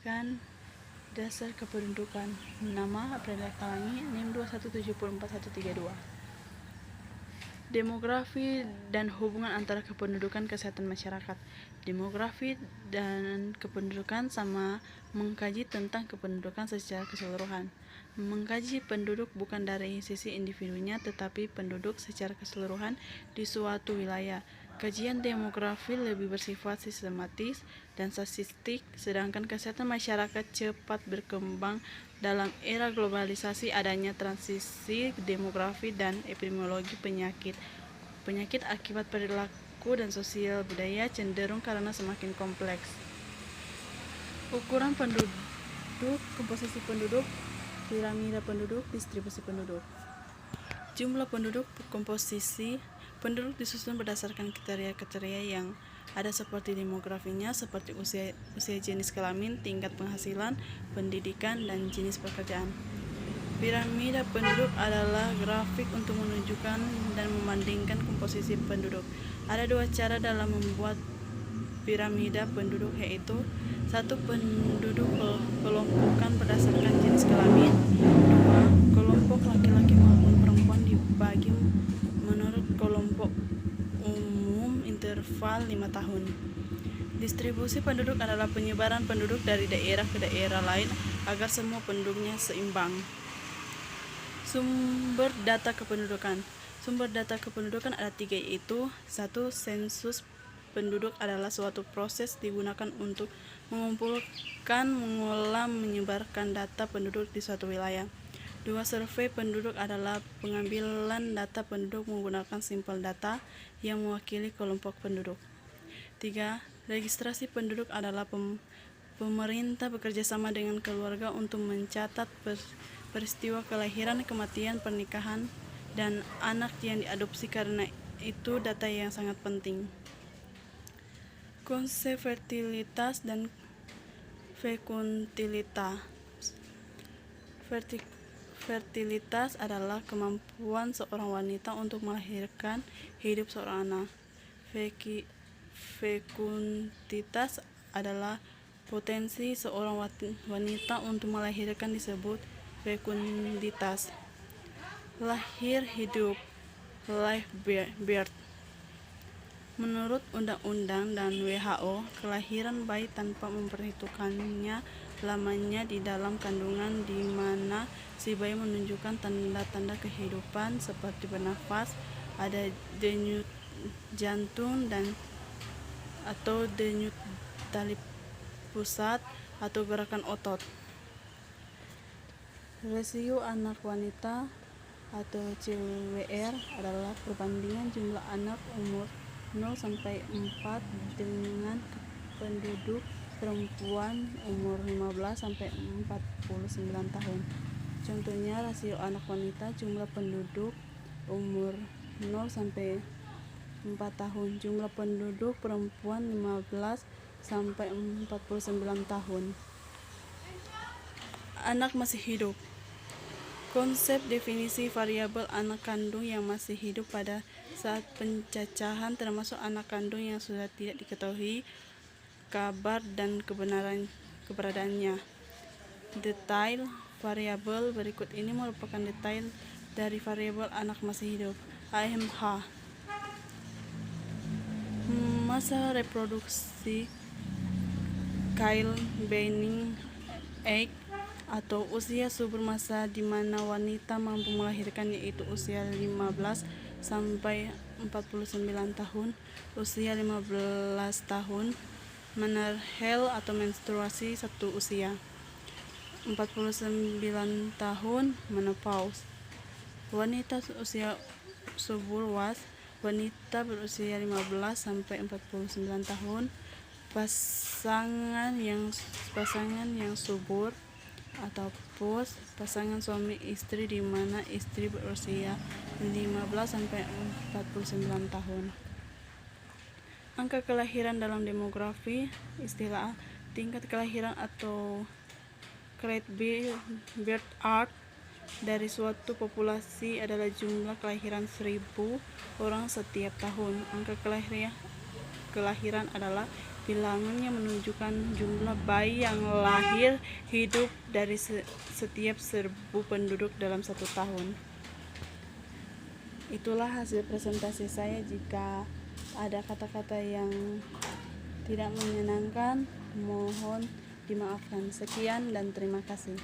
Berdasarkan dasar kependudukan, nama April Talangi, NIM 2174132. Demografi dan hubungan antara kependudukan kesehatan masyarakat. Demografi dan kependudukan sama mengkaji tentang kependudukan secara keseluruhan. Mengkaji penduduk bukan dari sisi individunya, tetapi penduduk secara keseluruhan di suatu wilayah. Kajian demografi lebih bersifat sistematis dan statistik, sedangkan kesehatan masyarakat cepat berkembang dalam era globalisasi, adanya transisi demografi dan epidemiologi penyakit akibat perilaku dan sosial budaya cenderung karena semakin kompleks. Ukuran penduduk, komposisi penduduk, piramida penduduk, distribusi penduduk. Jumlah penduduk, komposisi penduduk disusun berdasarkan kriteria-kriteria yang ada seperti demografinya, seperti usia jenis kelamin, tingkat penghasilan, pendidikan, dan jenis pekerjaan. Piramida penduduk adalah grafik untuk menunjukkan dan membandingkan komposisi penduduk. Ada dua cara dalam membuat piramida penduduk, yaitu 1. Penduduk kelompokan berdasarkan jenis kelamin. 2. Kelompok laki-laki maupun perempuan dibagi menurut kelompok umum interval 5 tahun. Distribusi penduduk adalah penyebaran penduduk dari daerah ke daerah lain agar semua penduduknya seimbang. Sumber data kependudukan. Sumber data kependudukan ada 3, yaitu 1. Sensus penduduk adalah suatu proses digunakan untuk mengumpulkan, mengolah, menyebarkan data penduduk di suatu wilayah. 2. Survei penduduk adalah pengambilan data penduduk menggunakan sampel data yang mewakili kelompok penduduk. 3. Registrasi penduduk adalah pemerintah bekerjasama dengan keluarga untuk mencatat peristiwa kelahiran, kematian, pernikahan, dan anak yang diadopsi. Karena itu data yang sangat penting. Konsep fertilitas dan fekuntilitas. Fertilitas adalah kemampuan seorang wanita untuk melahirkan hidup seorang anak. Fekunditas adalah potensi seorang wanita untuk melahirkan, disebut fekunditas. Lahir hidup, live birth. Menurut undang-undang dan WHO, kelahiran bayi tanpa memperhitungkannya lamanya di dalam kandungan, di mana si bayi menunjukkan tanda-tanda kehidupan seperti bernafas, ada denyut jantung atau denyut tali pusat atau gerakan otot. Rasio anak wanita atau CWR adalah perbandingan jumlah anak umur 0-4 dengan penduduk perempuan umur 15-49 tahun. Contohnya, rasio anak wanita jumlah penduduk umur 0-4 tahun, jumlah penduduk perempuan 15-49 tahun. Anak masih hidup. Konsep definisi variabel anak kandung yang masih hidup pada saat pencacahan termasuk anak kandung yang sudah tidak diketahui kabar dan keberadaannya. Detail variabel berikut ini merupakan detail dari variabel anak masih hidup. AMH. Masa reproduksi, childbearing age atau usia subur, masa di mana wanita mampu melahirkan, yaitu usia 15-49 tahun. Usia 15 tahun menarhel atau menstruasi, 1 usia. 49 tahun menopause. Wanita usia subur was. Wanita berusia 15-49 tahun. Pasangan yang subur atau pos, pasangan suami istri di mana istri berusia 15-49 tahun. Angka kelahiran dalam demografi. Istilah tingkat kelahiran atau crate birth rate dari suatu populasi adalah jumlah kelahiran 1000 orang setiap tahun. Angka kelahiran adalah Bilangannya menunjukkan jumlah bayi yang lahir hidup dari setiap 1.000 penduduk dalam 1 tahun. Itulah hasil presentasi saya. Jika ada kata-kata yang tidak menyenangkan, mohon dimaafkan. Sekian dan terima kasih.